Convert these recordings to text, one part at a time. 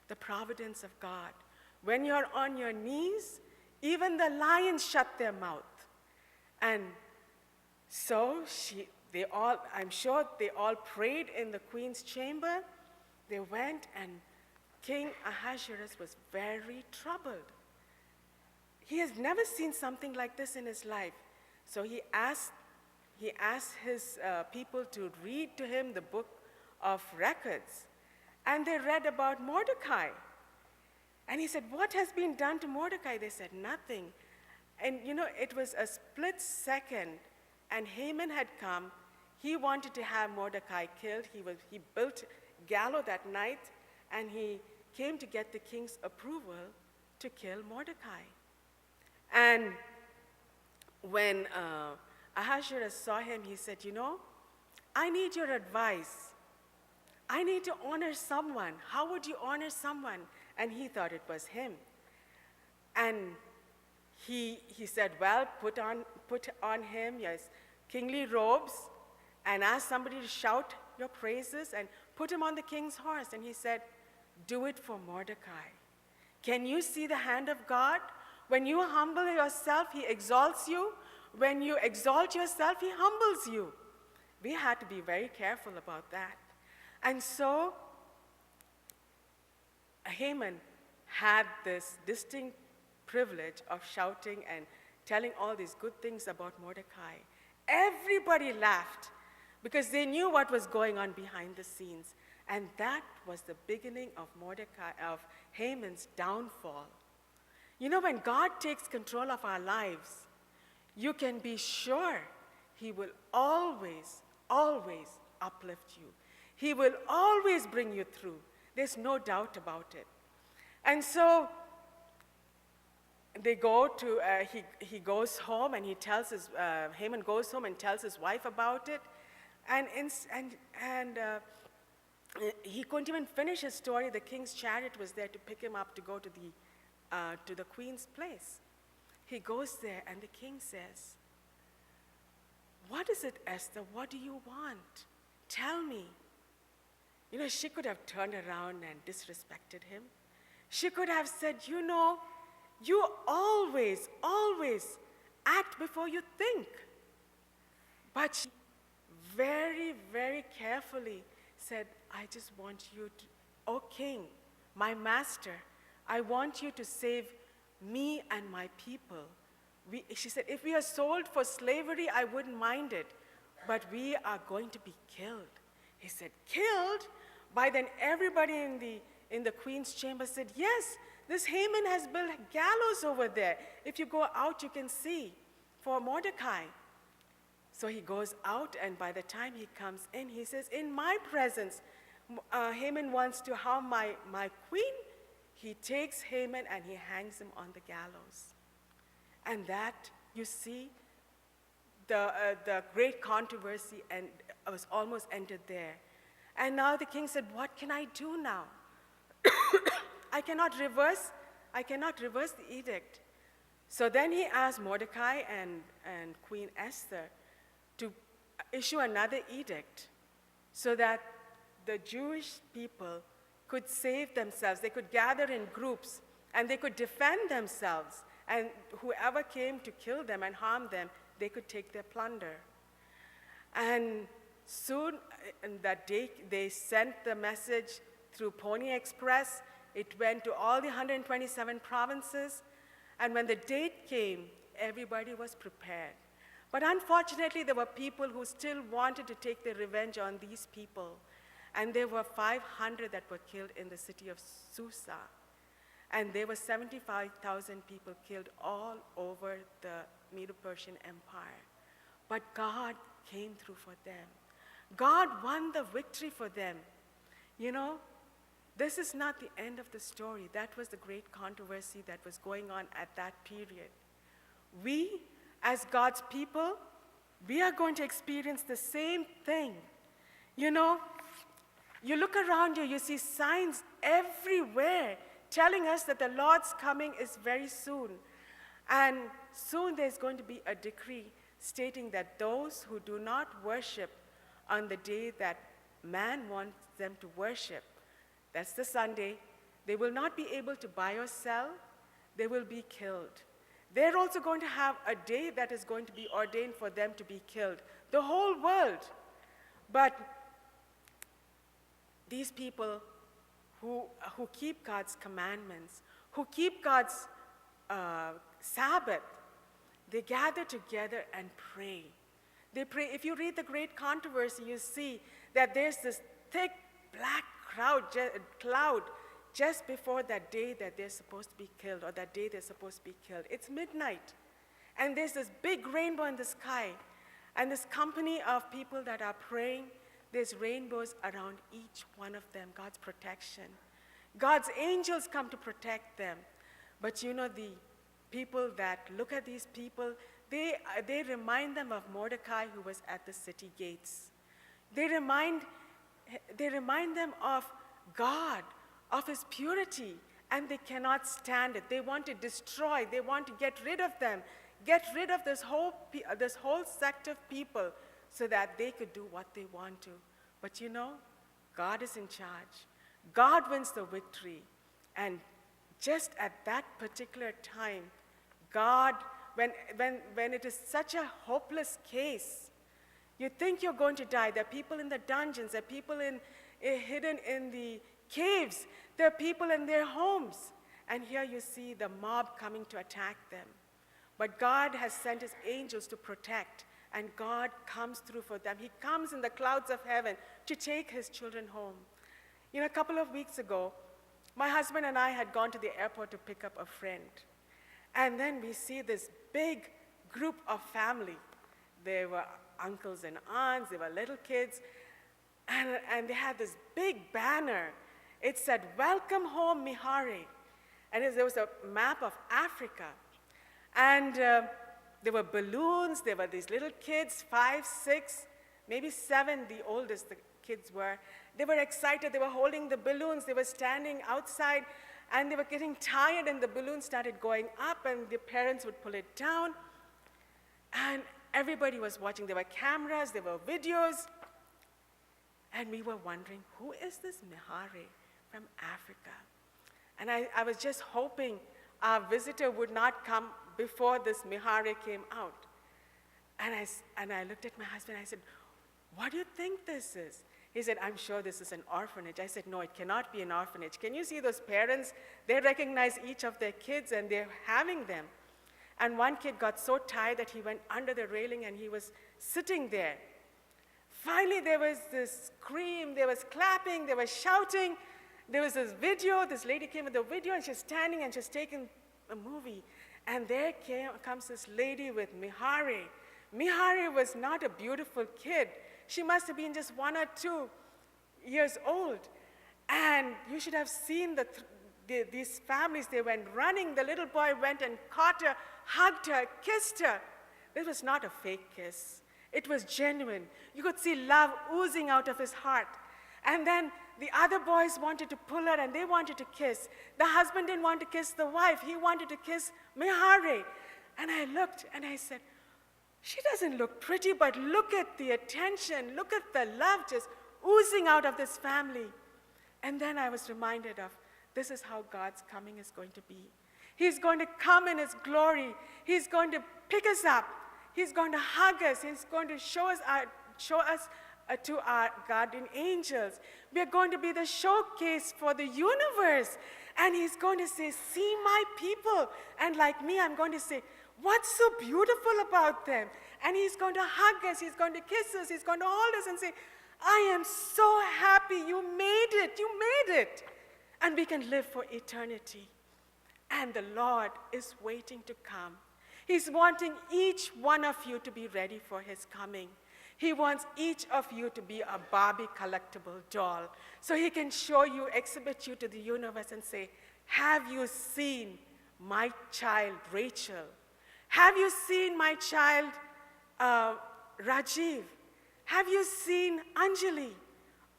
the providence of God. When you're on your knees, even the lions shut their mouth. And so I'm sure they all prayed in the queen's chamber. They went, and King Ahasuerus was very troubled. He has never seen something like this in his life. So he asked his people to read to him the book of records. And they read about Mordecai. And he said, "What has been done to Mordecai?" They said, "Nothing." And it was a split second, and Haman had come. He wanted to have Mordecai killed. He built gallows that night, and he came to get the king's approval to kill Mordecai. And when Ahasuerus saw him, he said, "I need your advice. I need to honor someone. How would you honor someone?" And he thought it was him. And he said, "Well, put on him your kingly robes and ask somebody to shout your praises and put him on the king's horse." And he said, "Do it for Mordecai. Can you see the hand of God? When you humble yourself, he exalts you. When you exalt yourself, he humbles you." We had to be very careful about that. And so Haman had this distinct privilege of shouting and telling all these good things about Mordecai. Everybody laughed because they knew what was going on behind the scenes. And that was the beginning of Haman's downfall. When God takes control of our lives, you can be sure he will always, always uplift you. He will always bring you through. There's no doubt about it. And so they go to, he goes home, and Haman goes home and tells his wife about it. And he couldn't even finish his story. The king's chariot was there to pick him up to go to the queen's place. He goes there, and the king says, "What is it, Esther? What do you want? Tell me." She could have turned around and disrespected him. She could have said, "You always, always act before you think." But she very, very carefully said, "I just want you to, O king, my master, I want you to save me and my people." She said, "If we are sold for slavery, I wouldn't mind it, but we are going to be killed." He said, "Killed?" By then everybody in the queen's chamber said, "Yes, this Haman has built gallows over there. If you go out, you can see, for Mordecai." So he goes out, and by the time he comes in, he says, "In my presence, Haman wants to harm my queen." He takes Haman and he hangs him on the gallows. And that, you see, the great controversy and was almost ended there. And now the king said, "What can I do now? I cannot reverse the edict." So then he asked Mordecai and Queen Esther to issue another edict so that the Jewish people could save themselves. They could gather in groups, and they could defend themselves. And whoever came to kill them and harm them, they could take their plunder. And soon, in that day, they sent the message through Pony Express. It went to all the 127 provinces. And when the date came, everybody was prepared. But unfortunately, there were people who still wanted to take their revenge on these people. And there were 500 that were killed in the city of Susa. And there were 75,000 people killed all over the Medo-Persian Empire. But God came through for them. God won the victory for them. This is not the end of the story. That was the great controversy that was going on at that period. We, as God's people, we are going to experience the same thing. You look around you, you see signs everywhere telling us that the Lord's coming is very soon. And soon there's going to be a decree stating that those who do not worship on the day that man wants them to worship, that's the Sunday, They will not be able to buy or sell. They will be killed. They're also going to have a day that is going to be ordained for them to be killed. The whole world. But these people who keep God's commandments, who keep God's Sabbath, they gather together and pray. They pray. If you read the Great Controversy, you see that there's this thick black cloud just before that day that they're supposed to be killed, or that day they're supposed to be killed. It's midnight, and there's this big rainbow in the sky, and this company of people that are praying, there's rainbows around each one of them, God's protection. God's angels come to protect them. But you know, the people that look at these people, they remind them of Mordecai, who was at the city gates. They remind them of God, of his purity, and they cannot stand it. They want to destroy, they want to get rid of them, get rid of this whole sect of people so that they could do what they want to. But you know, God is in charge. God wins the victory. And just at that particular time, God, when it is such a hopeless case, you think you're going to die. There are people in the dungeons, there are people hidden in the caves, there are people in their homes. And here you see the mob coming to attack them. But God has sent his angels to protect, and God comes through for them. He comes in the clouds of heaven to take his children home. You know, a couple of weeks ago, my husband and I had gone to the airport to pick up a friend. And then we see this big group of family. There were uncles and aunts, there were little kids, and they had this big banner. It said, "Welcome home, Mihare." And there was a map of Africa. And there were balloons, there were these little kids, 5, 6, maybe 7, the oldest the kids were. They were excited, they were holding the balloons, they were standing outside, and they were getting tired, and the balloon started going up, and the parents would pull it down. And everybody was watching. There were cameras, there were videos. And we were wondering, who is this Mihare from Africa? And I was just hoping our visitor would not come before this Mihare came out. And I looked at my husband, I said, "What do you think this is?" He said, "I'm sure this is an orphanage." I said, "No, it cannot be an orphanage. Can you see those parents? They recognize each of their kids, and they're having them." And one kid got so tired that he went under the railing, and he was sitting there. Finally, there was this scream, there was clapping, there was shouting. There was this video. This lady came with the video, and she's standing, and she's taking a movie. And there comes this lady with Mihare. Mihare was not a beautiful kid. She must have been just 1 or 2 years old. And you should have seen these families. They went running. The little boy went and caught her, hugged her, kissed her. This was not a fake kiss. It was genuine. You could see love oozing out of his heart. And then the other boys wanted to pull her, and they wanted to kiss. The husband didn't want to kiss the wife. He wanted to kiss Mihare. And I looked, and I said, she doesn't look pretty, but look at the attention. Look at the love just oozing out of this family. And then I was reminded of, this is how God's coming is going to be. He's going to come in his glory. He's going to pick us up. He's going to hug us. He's going to show us to our guardian angels. We're going to be the showcase for the universe. And he's going to say, "See my people." And like me, I'm going to say, "What's so beautiful about them?" And he's going to hug us. He's going to kiss us. He's going to hold us and say, "I am so happy. You made it. You made it." And we can live for eternity. And the Lord is waiting to come. He's wanting each one of you to be ready for his coming. He wants each of you to be a Barbie collectible doll, so he can show you, exhibit you to the universe and say, "Have you seen my child Rachel? Have you seen my child Rajiv? Have you seen Anjali?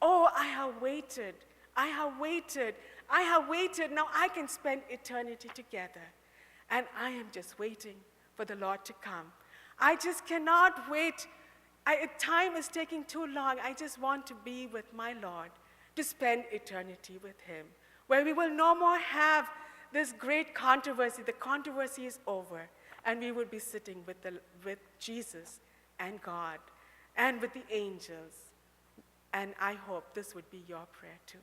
Oh, I have waited. I have waited. I have waited. Now I can spend eternity together." And I am just waiting for the Lord to come. I just cannot wait. Time is taking too long. I just want to be with my Lord, to spend eternity with him. where we will no more have this great controversy. The controversy is over, and we will be sitting with Jesus and God and with the angels. And I hope this would be your prayer too.